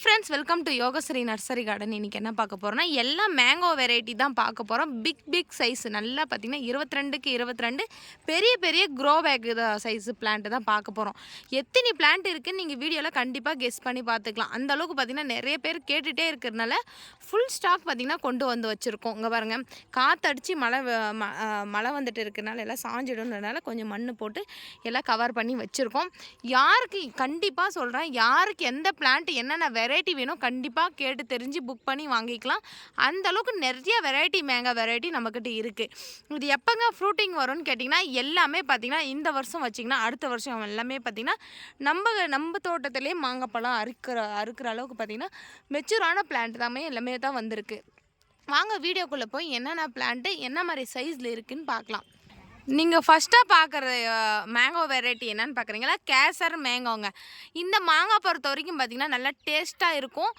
Friends, welcome to Yogashree nursery garden. இன்றைக்கி என்ன பார்க்க போகிறோம்னா எல்லா மேங்கோ வெரைட்டி தான் பார்க்க போகிறோம். பிக் சைஸ் நல்லா பார்த்திங்கன்னா 22க்கு 22 பெரிய பெரிய க்ரோ பேக் சைஸ் பிளான்ட்டு தான் பார்க்க போகிறோம். எத்தனை பிளான்ட் இருக்குதுன்னு நீங்கள் வீடியோவில் கண்டிப்பாக கெஸ் பண்ணி பார்த்துக்கலாம். அந்தளவுக்கு பார்த்திங்கன்னா நிறைய பேர் கேட்டுகிட்டே இருக்கிறதுனால ஃபுல் ஸ்டாக் பார்த்திங்கன்னா கொண்டு வந்து வச்சுருக்கோம். இங்கே பாருங்கள், காற்றடிச்சு மழை வந்துட்டு இருக்கிறனால எல்லாம் சாஞ்சிடும்ன்றனால கொஞ்சம் மண் போட்டு எல்லாம் கவர் பண்ணி வச்சுருக்கோம். யாருக்கு கண்டிப்பாக சொல்கிறேன், யாருக்கு எந்த பிளான்ட் என்னென்ன வெரைட்டி வேணும் கண்டிப்பாக கேட்டு தெரிஞ்சு புக் பண்ணி வாங்கிக்கலாம். அந்தளவுக்கு நிறைய மேங்கோ வெரைட்டி நம்மக்கிட்ட இருக்குது. இது எப்போங்க ஃப்ரூட்டிங் வரும்னு கேட்டிங்கன்னா எல்லாமே பார்த்திங்கன்னா இந்த வருஷம் வச்சிங்கன்னா அடுத்த வருஷம் எல்லாமே பார்த்திங்கன்னா நம்ம தோட்டத்திலே மாங்காய் பழம் அறுக்கிற அளவுக்கு பார்த்திங்கன்னா மெச்சூரான பிளான்ட் எல்லாமே தான் வந்திருக்கு. வாங்க வீடியோக்குள்ளே போய் என்னென்ன பிளான்ட்டு என்ன மாதிரி சைஸில் இருக்குதுன்னு பார்க்கலாம். நீங்கள் ஃபஸ்ட்டாக பார்க்குற மேங்கோ வெரைட்டி என்னென்னு பார்க்குறீங்களா? கேசர் மேங்கோங்க. இந்த மாங்காய் பொறுத்த வரைக்கும் பார்த்திங்கன்னா நல்லா டேஸ்ட்டாக இருக்கும்.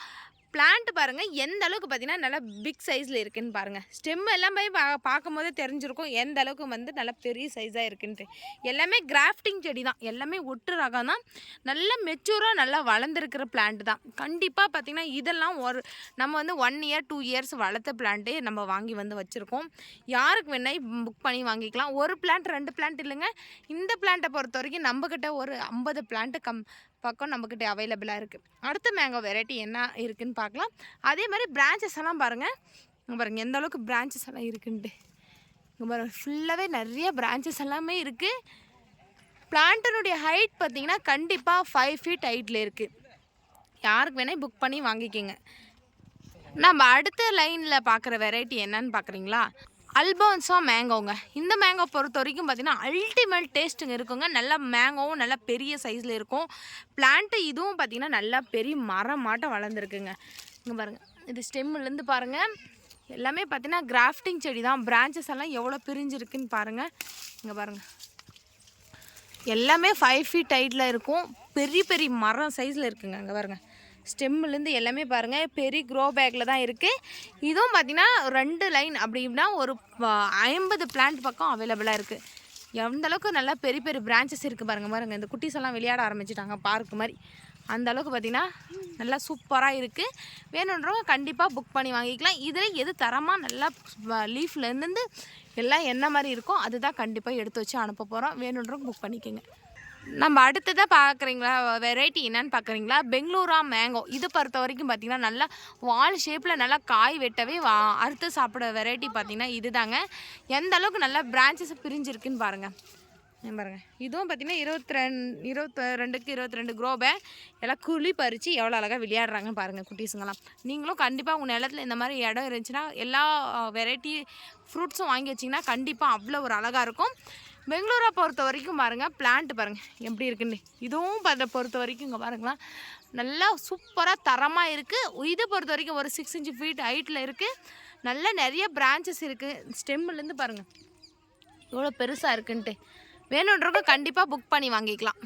பிளான்ட் பாருங்கள் எந்த அளவுக்கு பார்த்திங்கன்னா நல்லா பிக் சைஸில் இருக்குதுன்னு பாருங்கள். ஸ்டெம் எல்லாம் போய் பார்க்கும் போதே தெரிஞ்சிருக்கும் எந்த அளவுக்கு நல்லா பெரிய சைஸாக இருக்குன்ட்டு. எல்லாமே கிராஃப்டிங் செடி தான், எல்லாமே ஒட்டு ரகம் தான். நல்லா மெச்சூராக நல்லா வளர்ந்துருக்கிற பிளான்ட் தான். கண்டிப்பாக பார்த்திங்கன்னா இதெல்லாம் நம்ம 1 இயர் 2 இயர்ஸ் வளர்த்த பிளான்ட்டே நம்ம வாங்கி வச்சுருக்கோம். யாருக்கு வேணா புக் பண்ணி வாங்கிக்கலாம். ஒரு பிளான்ட் 2 பிளான்ட் இல்லைங்க. இந்த பிளான்ட்டை பொறுத்த வரைக்கும் நம்மக்கிட்ட ஒரு 50 பிளான்ட்டு பக்கம் நம்மக்கிட்ட அவைலபிளாக இருக்குது. அடுத்த மேங்கோ வெரைட்டி என்ன இருக்குதுன்னு பார்க்கலாம். அதே மாதிரி பிரான்ச்சஸ் எல்லாம் பாருங்கள். பாருங்கள் எந்த அளவுக்கு பிரான்ச்சஸ் எல்லாம் இருக்குன்ட்டு. இங்கே பாருங்கள், ஃபுல்லாகவே நிறைய பிரான்ச்சஸ் எல்லாமே இருக்குது. பிளான்ட்டினுடைய ஹைட் பார்த்திங்கன்னா கண்டிப்பாக 5 ஃபீட் ஹைட்டில் இருக்குது. யாருக்கு வேணால் புக் பண்ணி வாங்கிக்கிங்க. நம்ம அடுத்த லைனில் பார்க்குற வெரைட்டி என்னன்னு பார்க்குறீங்களா? அல்போன்சோ மேங்கோங்க. இந்த மேங்கோ பொறுத்த வரைக்கும் பார்த்திங்கன்னா அல்டிமேட் டேஸ்ட்டுங்க இருக்குங்க. நல்லா மேங்கோவும் நல்லா பெரிய சைஸில் இருக்கும். பிளான்ட்டு இதுவும் பார்த்திங்கன்னா நல்லா பெரிய மரமாட்டம் வளர்ந்துருக்குங்க. இங்கே பாருங்கள், இது ஸ்டெம்முலேருந்து பாருங்கள் எல்லாமே பார்த்திங்கன்னா கிராஃப்டிங் செடி தான். பிரான்ச்சஸ் எல்லாம் எவ்வளோ பிரிஞ்சிருக்குன்னு பாருங்கள். இங்கே பாருங்கள், எல்லாமே 5 ஃபீட் ஹைட்டில் இருக்கும். பெரிய பெரிய மரம் சைஸில் இருக்குங்க. அங்கே பாருங்கள், ஸ்டெம்முலேருந்து எல்லாமே பாருங்கள் பெரிய க்ரோ பேக்கில் தான் இருக்குது. இதுவும் பார்த்திங்கன்னா 2 லைன் அப்படின்னா ஒரு 50 பிளான்ட் பக்கம் அவைலபிளாக இருக்குது. எந்த அளவுக்கு நல்லா பெரிய பெரிய பிரான்ச்சஸ் இருக்குது பாருங்கள். இந்த குட்டீஸ் எல்லாம் விளையாட ஆரம்பிச்சிட்டாங்க பார்க்கு மாதிரி. அந்த அளவுக்கு பார்த்திங்கன்னா நல்லா சூப்பராக இருக்குது. வேணுன்றவங்க கண்டிப்பாக புக் பண்ணி வாங்கிக்கலாம். இதில் எது தரமாக நல்லா லீஃப்லேருந்து எல்லாம் என்ன மாதிரி இருக்கோ அதுதான் கண்டிப்பாக எடுத்து வச்சு அனுப்ப போகிறோம். வேணுன்றவங்க புக் பண்ணிக்கோங்க. நம்ம அடுத்ததாக பார்க்குறீங்களா வெரைட்டி என்னன்னு பார்க்குறீங்களா? பெங்களூரா மேங்கோ. இது பொறுத்த வரைக்கும் பார்த்திங்கன்னா நல்லா வால் ஷேப்பில் நல்லா காய் வெட்டவே அறுத்து சாப்பிட வெரைட்டி பார்த்திங்கன்னா இது தாங்க. எந்த அளவுக்கு நல்லா பிரான்ச்சஸ் பிரிஞ்சிருக்குன்னு பாருங்கள். இதுவும் பார்த்திங்கன்னா 22க்கு 22 க்ரோ பேக் எல்லாம் குழி பறித்து எவ்வளோ அழகாக விளையாடுறாங்கன்னு பாருங்கள் குட்டீஸுங்கெல்லாம். நீங்களும் கண்டிப்பாக உங்கள் நிலத்தில் இந்த மாதிரி இடம் இருந்துச்சுன்னா எல்லா வெரைட்டி ஃப்ரூட்ஸும் வாங்கி வச்சிங்கன்னா கண்டிப்பாக அவ்வளோ ஒரு அழகாக இருக்கும். பெங்களூரை பொறுத்த வரைக்கும் பாருங்கள், பிளான்ட்டு பாருங்கள் எப்படி இருக்குன்னு. இதுவும் பொறுத்த வரைக்கும் இங்கே பாருங்களா நல்லா சூப்பராக தரமாக இருக்குது. இது பொறுத்த வரைக்கும் ஒரு 6 ஃபீட் ஹைட்டில் இருக்குது. நல்லா நிறைய பிரான்ச்சஸ் இருக்குது. ஸ்டெம்முலேருந்து பாருங்கள் எவ்வளோ பெருசாக இருக்குன்ட்டு. வேணுன்றவங்க கண்டிப்பாக புக் பண்ணி வாங்கிக்கலாம்.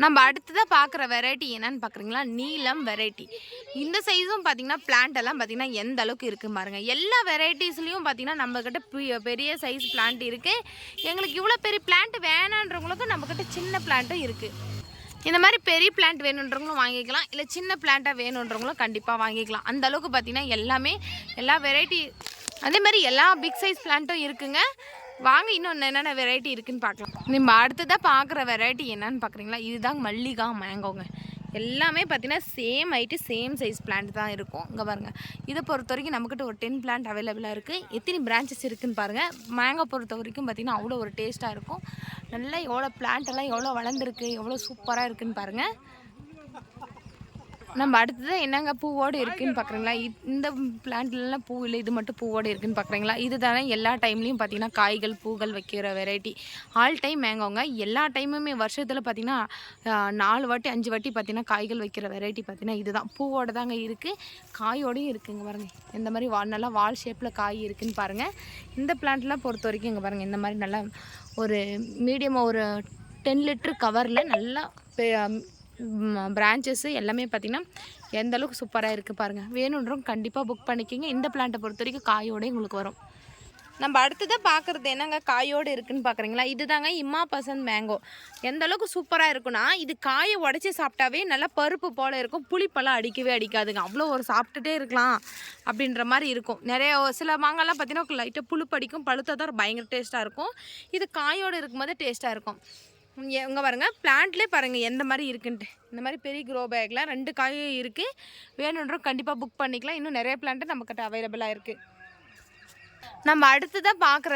நம்ம அடுத்ததாக பார்க்குற வெரைட்டி என்னென்னு பார்க்குறீங்களா? நீலம் வெரைட்டி. இந்த சைஸும் பார்த்திங்கன்னா பிளான்ட் எல்லாம் பார்த்திங்கன்னா எந்த அளவுக்கு இருக்குது பாருங்கள். எல்லா வெரைட்டிஸ்லேயும் பார்த்திங்கன்னா நம்மக்கிட்ட பெரிய சைஸ் பிளான்ட் இருக்குது. எங்களுக்கு இவ்வளோ பெரிய பிளான்ட் வேணான்றவங்களுக்கும் நம்மக்கிட்ட சின்ன பிளான்ட்டும் இருக்குது. இந்த மாதிரி பெரிய பிளான்ட் வேணுன்றவங்களும் வாங்கிக்கலாம், இல்லை சின்ன பிளான்ட்டாக வேணுன்றவங்களும் கண்டிப்பாக வாங்கிக்கலாம். அந்த அளவுக்கு பார்த்திங்கன்னா எல்லா வெரைட்டி அதே மாதிரி எல்லா பிக் சைஸ் பிளான்ட்டும் இருக்குங்க. வாங்க இன்னும் என்னென்ன வெரைட்டி இருக்குதுன்னு பார்க்கலாம். நம்ம அடுத்ததாக பார்க்குற வெரைட்டி என்னன்னு பார்க்குறீங்களா? இதுதாங்க மல்லிகா மேங்கோங்க. எல்லாமே பார்த்திங்கன்னா same height same size plant தான் இருக்கும். இங்கே பாருங்கள், இதை பொறுத்த வரைக்கும் நம்மக்கிட்ட ஒரு 10 பிளான்ட் அவைலபிளாக இருக்குது. எத்தனை பிரான்ச்சஸ் இருக்குதுன்னு பாருங்கள். மேங்கோ பொறுத்த வரைக்கும் பார்த்திங்கன்னா அவ்வளோ ஒரு டேஸ்ட்டாக இருக்கும். நல்லா எவ்வளோ பிளான்ட்டெல்லாம் எவ்வளோ வளர்ந்துருக்கு, எவ்வளோ சூப்பராக இருக்குதுன்னு பாருங்கள். நம்ம அடுத்ததான் என்னங்க பூவோடு இருக்குதுன்னு பார்க்குறீங்களா? இந்த பிளான்ட்லாம் பூ இல்லை, இது மட்டும் பூவோடு இருக்குதுன்னு பார்க்குறீங்களா? இது தானே எல்லா டைம்லேயும் பார்த்திங்கன்னா காய்கள் பூக்கள் வைக்கிற வெரைட்டி. All time மேங்கோங்க. எல்லா டைமுமே வருஷத்தில் பார்த்திங்கன்னா 4 வாட்டி 5 வாட்டி பார்த்திங்கன்னா காய்கள் வைக்கிற வெரைட்டி பார்த்திங்கன்னா இதுதான். பூவோடு தாங்க இருக்குது, காயோடையும் இருக்குதுங்க பாருங்கள். இந்த மாதிரி நல்லா வால் ஷேப்பில் காய் இருக்குதுன்னு பாருங்கள். இந்த பிளான்ட்லாம் பொறுத்த வரைக்கும் இங்கே பாருங்கள், இந்த மாதிரி நல்லா ஒரு மீடியமாக ஒரு 10 லிட்டர் கவரில் நல்லா பிரான்ச்சஸ்ஸு எல்லாமே பார்த்திங்கன்னா எந்த அளவுக்கு சூப்பராக இருக்குது பாருங்கள். வேணுன்றவங்க கண்டிப்பாக புக் பண்ணிக்கிங்க. இந்த பிளான்ட்டை பொறுத்த வரைக்கும் காயோடய உங்களுக்கு வரும். நம்ம அடுத்ததாக பார்க்குறது என்னங்க காயோடு இருக்குதுன்னு பார்க்குறீங்களா, இதுதாங்க இம்மா பசந்த் மேங்கோ. எந்த அளவுக்கு சூப்பராக இருக்குன்னா, இது காயை உடச்சி சாப்பிட்டாவே நல்லா பருப்பு போல் இருக்கும், புளிப்பெல்லாம் அடிக்கவே அடிக்காதுங்க. அவ்வளோ ஒரு சாப்பிட்டுட்டே இருக்கலாம் அப்படின்ற மாதிரி இருக்கும். நிறைய சில மாங்காய்லாம் பார்த்தீங்கன்னா லைட்டாக புளிப்பு அடிக்கும், பழுத்தா தான் பயங்கர டேஸ்ட்டாக இருக்கும். இது காயோடு இருக்கும்போது டேஸ்ட்டாக இருக்கும். இங்கே பாருங்கள், பிளான்ட்லேயே பாருங்கள் எந்த மாதிரி இருக்குன்ட்டு. இந்த மாதிரி பெரிய க்ரோ பேக்கில் 2 காயும் இருக்குது. வேணுன்றோம் கண்டிப்பாக புக் பண்ணிக்கலாம். இன்னும் நிறைய பிளான்ட்டு நம்மக்கிட்ட அவைலபிளாக இருக்குது. நம்ம அடுத்ததாக பார்க்குற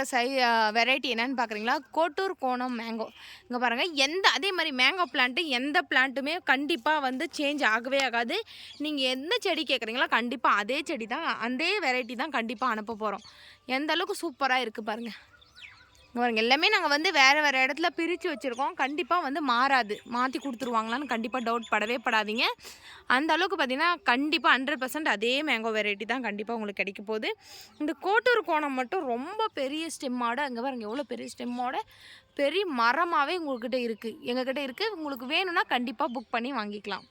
வெரைட்டி என்னென்னு பார்க்குறீங்களா, கோட்டூர் கோணம் மேங்கோ. இங்கே பாருங்கள், அதே மாதிரி மேங்கோ பிளான்ட்டு எந்த பிளான்ட்டுமே கண்டிப்பாக வந்து சேஞ்ச் ஆகவே ஆகாது. நீங்கள் எந்த செடி கேட்குறீங்களோ கண்டிப்பாக அதே செடி தான், அதே வெரைட்டி தான் கண்டிப்பாக அனுப்ப போகிறோம். எந்த அளவுக்கு சூப்பராக இருக்குது பாருங்கள். பாருங்கள், எல்லாமே நாங்கள் வந்து வேறு இடத்துல பிரித்து வச்சுருக்கோம். கண்டிப்பாக வந்து மாறாது, மாற்றி கொடுத்துருவாங்களான்னு கண்டிப்பாக டவுட் படவே படாதீங்க. அந்த அளவுக்கு பார்த்திங்கன்னா கண்டிப்பாக 100% அதே மேங்கோ வெரைட்டி தான் கண்டிப்பாக உங்களுக்கு கிடைக்க போகுது. இந்த கோட்டூர் கோணம் மட்டும் ரொம்ப பெரிய ஸ்டெம்மோட, அங்கே பாருங்கள் எவ்வளோ பெரிய ஸ்டெம்மோட பெரிய மரமாகவே உங்கள்கிட்ட இருக்குது, எங்ககிட்ட இருக்குது. உங்களுக்கு வேணும்னா கண்டிப்பாக புக் பண்ணி வாங்கிக்கலாம்.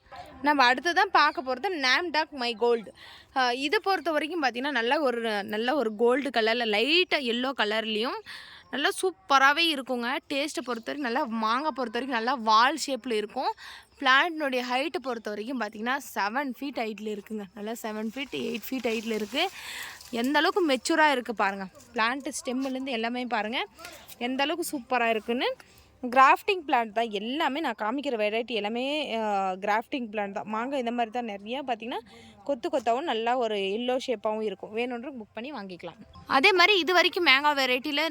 நம்ம அடுத்ததான் பார்க்க போகிறது நாம்டாக் மை கோல்டு. இதை பொறுத்த வரைக்கும் பார்த்திங்கன்னா நல்ல ஒரு கோல்டு கலரில் லைட்டாக எல்லோ கலர்லேயும் நல்லா சூப்பராகவே இருக்குங்க. டேஸ்ட்டை பொறுத்த வரைக்கும் நல்லா, மாங்காய் பொறுத்த வரைக்கும் நல்லா வால் ஷேப்பில் இருக்கும். பிளான்ட்னுடைய ஹைட்டை பொறுத்த வரைக்கும் பார்த்திங்கன்னா 7 ஃபீட் ஹைட்டில் இருக்குங்க. நல்லா 7 ஃபீட் 8 ஃபீட் ஹைட்டில் இருக்குது. எந்த அளவுக்கு மெச்சூராக இருக்குது பாருங்கள். பிளான்ட்டு ஸ்டெம்முலேருந்து எல்லாமே பாருங்கள் எந்த அளவுக்கு சூப்பராக இருக்குன்னு. கிராஃப்டிங் பிளான்ட் தான் எல்லாமே. நான் காமிக்கிற வெரைட்டி எல்லாமே கிராஃப்டிங் பிளான்ட் தான். மாங்காய் இந்த மாதிரி தான் நிறையா பார்த்திங்கன்னா கொத்தாகவும் நல்லா ஒரு எல்லோ ஷேப்பாகவும் இருக்கும். வேணுன்ற புக் பண்ணி வாங்கிக்கலாம். அதே மாதிரி இது வரைக்கும் மேங்கா வெரைட்டியில்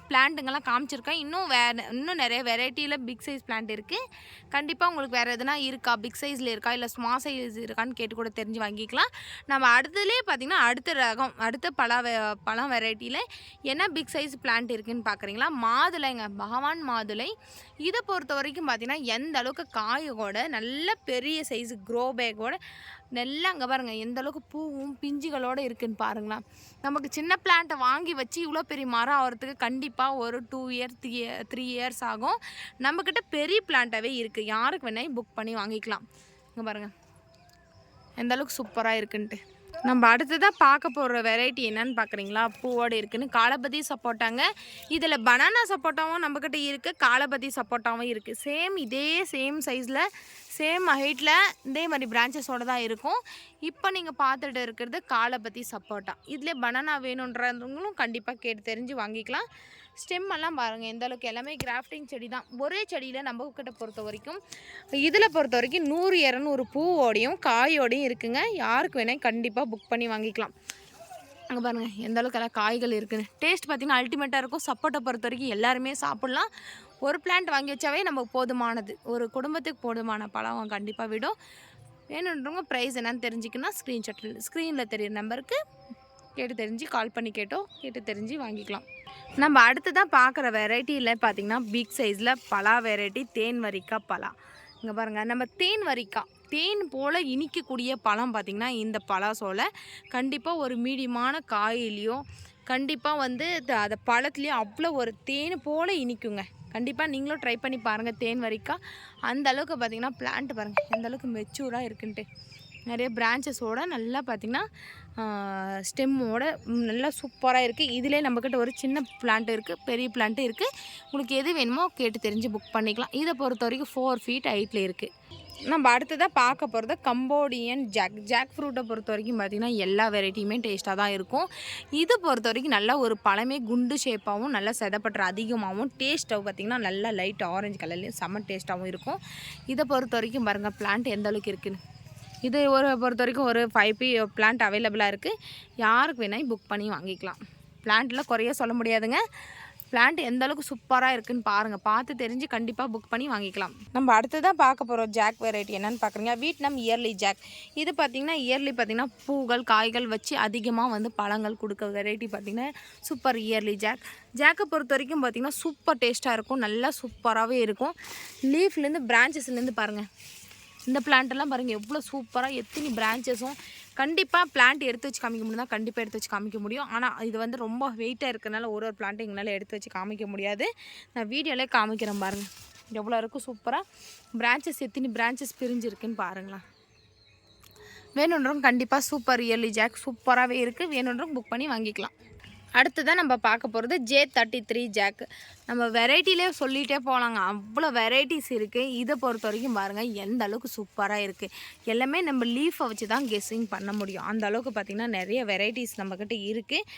பிளான்ட்டுங்கெல்லாம் காமிச்சிருக்கேன். இன்னும் நிறைய வெரைட்டியில் பிக் சைஸ் பிளான்ட் இருக்குது. கண்டிப்பாக உங்களுக்கு வேறு எதுனா இருக்கா, பிக் சைஸில் இருக்கா இல்லை ஸ்மால் சைஸ் இருக்கான்னு கேட்டு கூட தெரிஞ்சு வாங்கிக்கலாம். நம்ம அடுத்ததுலேயே பார்த்திங்கன்னா அடுத்த பழம் வெரைட்டியில் என்ன பிக் சைஸ் பிளான்ட் இருக்குதுன்னு பார்க்குறீங்களா, மாதுளைங்க, பகவான் மாதுளை. இதை பொறுத்த வரைக்கும் பார்த்திங்கன்னா எந்த அளவுக்கு காயோட நல்ல பெரிய சைஸு க்ரோ பேக்கோட நல்லா, அங்கே பாருங்கள் எந்த அளவுக்கு பூவும் பிஞ்சுகளோடு இருக்குதுன்னு பாருங்களா. நமக்கு சின்ன பிளான்ட்டை வாங்கி வச்சு இவ்வளோ பெரிய மரம் ஆகிறதுக்கு கண்டிப்பாக ஒரு 2 இயர் 3 இயர்ஸ் ஆகும். நம்மக்கிட்ட பெரிய பிளான்ட்டாகவே இருக்குது, யாருக்கு வேணாலும் புக் பண்ணி வாங்கிக்கலாம். இங்கே பாருங்கள் எந்த அளவுக்கு சூப்பராக இருக்குன்ட்டு. நம்ம அடுத்ததாக பார்க்க போகிற வெரைட்டி என்னன்னு பார்க்குறீங்களா, பூவோடு இருக்குதுன்னு காலபதி சப்போட்டாங்க. இதில் பனானா சப்போட்டாவும் நம்மக்கிட்ட இருக்குது, காலபதி சப்போட்டாவும் இருக்குது. இதே சேம் சைஸில் சேம் ஹைட்டில் இதே மாதிரி பிரான்ச்சஸோடு தான் இருக்கும். இப்போ நீங்கள் பார்த்துட்டு இருக்கிறது காலபதி சப்போட்டா. இதில் பனானா வேணுன்றவங்களும் கண்டிப்பாக கேட்டு தெரிஞ்சு வாங்கிக்கலாம். ஸ்டெம்மெல்லாம் பாருங்கள் எந்த அளவுக்கு எல்லாமே கிராஃப்டிங் செடி தான். ஒரே செடியில் நம்மக்கிட்ட பொறுத்த வரைக்கும் இதில் பொறுத்த வரைக்கும் 100-200 பூவோடையும் காயோடையும் இருக்குங்க. யாருக்கு வேணால் கண்டிப்பாக புக் பண்ணி வாங்கிக்கலாம். அங்கே பாருங்கள் எந்த அளவுக்கு எல்லாம் காய்கள் இருக்குதுன்னு. டேஸ்ட் பார்த்திங்கன்னா அல்டிமேட்டாக இருக்கும். சப்போட்டா பொறுத்த வரைக்கும் எல்லாருமே சாப்பிட்லாம். ஒரு பிளான்ட் வாங்கி வச்சாவே நமக்கு போதுமானது, ஒரு குடும்பத்துக்கு போதுமான பழம் கண்டிப்பாக விடும். வேணுன்றவங்க ப்ரைஸ் என்னன்னு தெரிஞ்சிக்கன்னா ஸ்க்ரீனில் தெரியுற நம்பருக்கு கேட்டு தெரிஞ்சு கால் பண்ணி கேட்டு தெரிஞ்சு வாங்கிக்கலாம். நம்ம அடுத்ததாக பார்க்குற வெரைட்டியில் பார்த்திங்கன்னா பிக் சைஸில் பலா வெரைட்டி தேன்வரிக்காய் பலா. இங்கே பாருங்கள், நம்ம தேன் போல் இனிக்கக்கூடிய பழம் பார்த்திங்கன்னா இந்த பலாசோலை கண்டிப்பாக ஒரு மீடியமான காயிலையும் கண்டிப்பாக வந்து அதை பழத்துலேயும் அவ்வளோ ஒரு தேன் போல் இனிக்குங்க. கண்டிப்பாக நீங்களும் ட்ரை பண்ணி பாருங்கள். தேன்வரிக்காய் அந்த அளவுக்கு பார்த்திங்கன்னா பிளான்ட் பாருங்கள் எந்த அளவுக்கு மெச்சூராக இருக்குன்ட்டு. நிறைய பிரான்ச்சஸோட நல்லா பார்த்திங்கன்னா ஸ்டெம்மோட நல்லா சூப்பராக இருக்குது. இதிலே நம்மக்கிட்ட ஒரு சின்ன பிளான்ட் இருக்குது, பெரிய பிளான்ட்டு இருக்குது. உங்களுக்கு எது வேணுமோ கேட்டு தெரிஞ்சு புக் பண்ணிக்கலாம். இதை பொறுத்த வரைக்கும் 4 ஃபீட் ஹைட்டில் இருக்குது. நம்ம அடுத்ததாக பார்க்க போகிறது கம்போடியன் ஜாக் ஃப்ரூட்டை பொறுத்த வரைக்கும் பார்த்திங்கன்னா எல்லா வெரைட்டியுமே டேஸ்ட்டாக தான் இருக்கும். இது பொறுத்த வரைக்கும் நல்லா ஒரு பழமே குண்டு ஷேப்பாகவும் நல்லா செதப்பற்ற அதிகமாகவும் டேஸ்ட்டாகவும் பார்த்திங்கன்னா நல்லா லைட் ஆரஞ்சு கலர்லேயும் செம்ம டேஸ்ட்டாகவும் இருக்கும். இதை பொறுத்த வரைக்கும் பாருங்கள் பிளான்ட் எந்த அளவுக்கு இருக்குதுன்னு. இது பொறுத்த வரைக்கும் ஒரு 5 பிளான்ட் அவைலபிளாக இருக்குது. யாருக்கு வேணாலும் புக் பண்ணி வாங்கிக்கலாம். பிளான்ட்டில் குறைய சொல்ல முடியாதுங்க. பிளான்ட் எந்த அளவுக்கு சூப்பராக இருக்குதுன்னு பாருங்கள். பார்த்து தெரிஞ்சு கண்டிப்பாக புக் பண்ணி வாங்கிக்கலாம். நம்ம அடுத்ததான் பார்க்க போகிறோம் ஜாக் வெரைட்டி என்னென்னு பார்க்குறீங்க, வியட்நாம் இயர்லி ஜாக். இது பார்த்திங்கன்னா இயர்லி பார்த்திங்கன்னா பூக்கள் காய்கள் வச்சு அதிகமாக வந்து பழங்கள் கொடுக்க வெரைட்டி பார்த்திங்கன்னா சூப்பர் இயர்லி ஜாக்கை பொறுத்த வரைக்கும் பார்த்திங்கன்னா சூப்பர் டேஸ்ட்டாக இருக்கும், நல்லா சூப்பராகவே இருக்கும். லீஃப்லேருந்து பிரான்ச்சஸ்லேருந்து பாருங்கள், இந்த பிளான்ட்டெல்லாம் பாருங்கள் எவ்வளோ சூப்பராக எத்தனை பிரான்ச்சஸும். கண்டிப்பாக பிளான்ட் எடுத்து வச்சு காமிக்க முடியும் தான், கண்டிப்பாக எடுத்து வச்சு காமிக்க முடியும். ஆனால் இது வந்து ரொம்ப வெயிட்டாக இருக்கிறதுனால ஒரு பிளான்ட்டு எங்களால் எடுத்து வச்சு காமிக்க முடியாது. நான் வீடியோவிலே காமிக்கிறேன் பாருங்கள் எவ்வளோ இருக்கும் சூப்பராக. பிரான்ச்சஸ் எத்தனை பிரான்ச்சஸ் பிரிஞ்சிருக்குன்னு பாருங்களா. வேணுன்றவங்க கண்டிப்பாக சூப்பர் இயர்லி ஜாக் சூப்பராகவே இருக்குது. வேணுன்றவங்க புக் பண்ணி வாங்கிக்கலாம். அடுத்ததான் நம்ம பார்க்க போகிறது J33 ஜாக்கு. நம்ம வெரைட்டிலே சொல்லிகிட்டே போகலாங்க, அவ்வளோ வெரைட்டிஸ் இருக்குது. இதை பொறுத்த வரைக்கும் பாருங்கள் எந்த அளவுக்கு சூப்பராக இருக்குது. எல்லாமே நம்ம லீஃபை வச்சு தான் கெஸ்ஸிங் பண்ண முடியும். அந்த அளவுக்கு பார்த்திங்கன்னா நிறைய வெரைட்டிஸ் நம்மக்கிட்ட இருக்குது.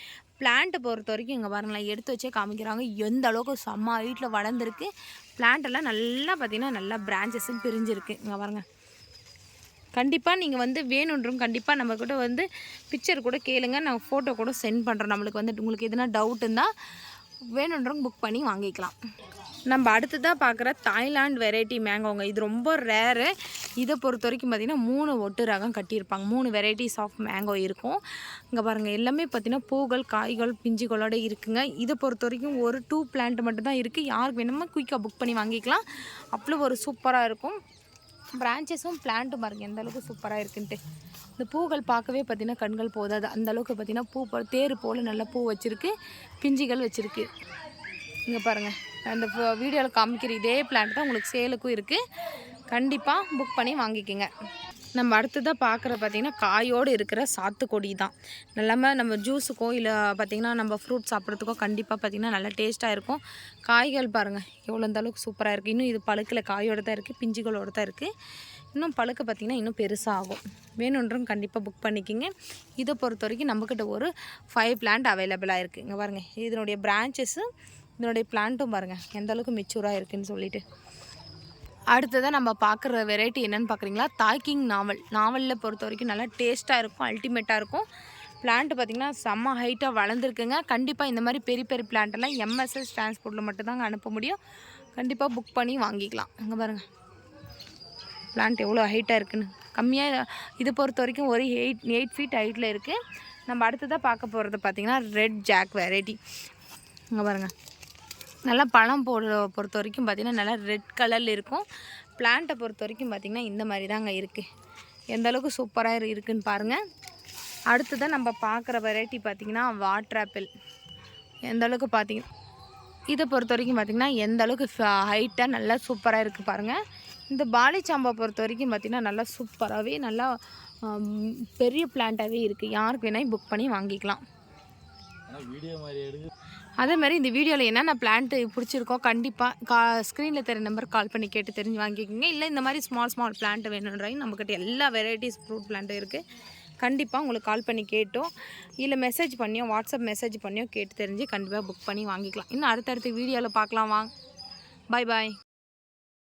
பிளான்ட்டை பொறுத்த வரைக்கும் இங்கே பாருங்களேன், எடுத்து வச்சே காமிக்கிறாங்க எந்த அளவுக்கு செம்ம ஹைட்டில் வளர்ந்துருக்கு. பிளான்ட்டெல்லாம் நல்லா பார்த்திங்கன்னா நல்லா பிரான்ச்சஸும் பிரிஞ்சிருக்கு. இங்கே பாருங்கள், கண்டிப்பாக நீங்கள் வந்து வேணுன்றவங்க கண்டிப்பாக நம்மக்கிட்ட வந்து பிக்சர் கூட கேளுங்க, நான் ஃபோட்டோ கூட சென்ட் பண்ணுறோம். நம்மளுக்கு வந்து உங்களுக்கு எதுனா டவுட் இருந்தால் வேணுன்றவங்க புக் பண்ணி வாங்கிக்கலாம். நம்ம அடுத்ததாக பார்க்குற தாய்லாந்து வெரைட்டி மேங்கோங்க. இது ரொம்ப ரேரு. இதை பொறுத்த வரைக்கும் பார்த்திங்கன்னா 3 ஒட்டு ரகம் கட்டியிருப்பாங்க. 3 வெரைட்டிஸ் ஆஃப் மேங்கோ இருக்கும். இங்கே பாருங்கள் எல்லாமே பார்த்திங்கன்னா பூக்கள், காய்கள், பிஞ்சுகளோடு இருக்குங்க. இதை பொறுத்த வரைக்கும் ஒரு 2 பிளான்ட் மட்டும்தான் இருக்குது. யாருக்கு வேணுமோ குயிக்காக புக் பண்ணி வாங்கிக்கலாம். அவ்வளோ ஒரு சூப்பராக இருக்கும். பிரான்ச்சஸும் பிளான்ட்டும் பாருங்கள் எந்த அளவுக்கு சூப்பராக இருக்குன்ட்டு. இந்த பூக்கள் பார்க்கவே பார்த்திங்கன்னா கண்கள் போதாது, அந்தளவுக்கு பார்த்திங்கன்னா பூ தேர் போல் நல்லா பூ வச்சுருக்கு, பிஞ்சுகள் வச்சுருக்கு. இங்கே பாருங்கள், அந்த வீடியோவில் காமிக்கிற இதே பிளான்ட் தான் உங்களுக்கு சேலுக்கும் இருக்குது. கண்டிப்பாக புக் பண்ணி வாங்கிக்கோங்க. நம்ம அடுத்ததாக பார்க்குற பார்த்திங்கன்னா காயோடு இருக்கிற சாத்துக்கொடி தான். நல்லாமல் நம்ம ஜூஸுக்கோ இல்லை பார்த்திங்கன்னா நம்ம ஃப்ரூட் சாப்பிட்றதுக்கோ கண்டிப்பாக பார்த்திங்கன்னா நல்லா டேஸ்ட்டாக இருக்கும். காய்கள் பாருங்கள் எவ்வளோ அந்த அளவுக்கு சூப்பராக இருக்குது. இன்னும் இது பழுக்கில் காயோடு தான் இருக்குது, பிஞ்சுகளோடு தான் இருக்குது. இன்னும் பழுக்க பார்த்திங்கன்னா இன்னும் பெருசாக ஆகும். வேணுன்றவங்க கண்டிப்பாக புக் பண்ணிக்கிங்க. இதை பொறுத்த வரைக்கும் நம்மக்கிட்ட ஒரு 5 பிளான்ட் அவைலபிளாக இருக்குது. இங்கே பாருங்கள் இதனுடைய பிரான்ச்சஸும் இதனுடைய பிளான்ட்டும் பாருங்கள் எந்த அளவுக்கு மெச்சூராக இருக்குதுன்னு சொல்லிட்டு. அடுத்ததாக நம்ம பார்க்குற வெரைட்டி என்னென்னு பார்க்குறீங்களா, தாய்கிங் நாவலில் பொறுத்த வரைக்கும் நல்லா டேஸ்ட்டாக இருக்கும், அல்டிமேட்டாக இருக்கும். பிளான்ட்டு பார்த்திங்கன்னா செம்ம ஹைட்டாக வளர்ந்துருக்குங்க. கண்டிப்பாக இந்த மாதிரி பெரிய பெரிய பிளான்ட்டெல்லாம் MSS டிரான்ஸ்போர்ட்டில் மட்டும்தாங்க அனுப்ப முடியும். கண்டிப்பாக புக் பண்ணி வாங்கிக்கலாம். அங்கே பாருங்கள் பிளான்ட் எவ்வளோ ஹைட்டாக இருக்குதுன்னு. கம்மியாக இதை பொறுத்த வரைக்கும் ஒரு 8 ஃபீட் ஹைட்டில் இருக்குது. நம்ம அடுத்ததாக பார்க்க போகிறது பார்த்திங்கன்னா ரெட் ஜாக் வெரைட்டி. அங்கே பாருங்கள் நல்லா பழம் பொறுத்த வரைக்கும் பார்த்திங்கன்னா நல்லா ரெட் கலரில் இருக்கும். பிளான்ட்டை பொறுத்த வரைக்கும் பார்த்திங்கன்னா இந்த மாதிரி தாங்க இருக்குது. எந்த அளவுக்கு சூப்பராக இருக்குதுன்னு பாருங்கள். அடுத்ததாக நம்ம பார்க்குற வெரைட்டி பார்த்திங்கன்னா வாட்டர் ஆப்பிள். எந்த அளவுக்கு பார்த்திங்கன்னா இதை பொறுத்த வரைக்கும் பார்த்திங்கன்னா எந்த அளவுக்கு ஹைட்டாக நல்லா சூப்பராக இருக்குது பாருங்கள். இந்த பாலிச்சாம்பா பொறுத்த வரைக்கும் பார்த்திங்கன்னா நல்லா சூப்பராகவே நல்லா பெரிய பிளான்ட்டாகவே இருக்குது. யாருக்கு வேணாலும் புக் பண்ணி வாங்கிக்கலாம். அதே மாதிரி இந்த வீடியோவில் என்னென்ன பிளான்ட்டு பிடிச்சிருக்கோ கண்டிப்பாக ஸ்க்ரீனில் தெரிய நம்பர் கால் பண்ணி கேட்டு தெரிஞ்சு வாங்கிக்கோங்க. இல்லை இந்த மாதிரி ஸ்மால் பிளான்ட்டு வேணுன்றாங்க நம்மக்கிட்ட எல்லா வெரைட்டிஸ் ஃப்ரூட் பிளான்ட்டும் இருக்குது. கண்டிப்பாக உங்களுக்கு கால் பண்ணி கேட்டோ இல்லை மெசேஜ் பண்ணியோ வாட்ஸ்அப் மெசேஜ் பண்ணியோ கேட்டு தெரிஞ்சு கண்டிப்பாக புக் பண்ணி வாங்கிக்கலாம். இன்னும் அடுத்தடுத்த வீடியோவில் பார்க்கலாம். வாங்க, பாய்.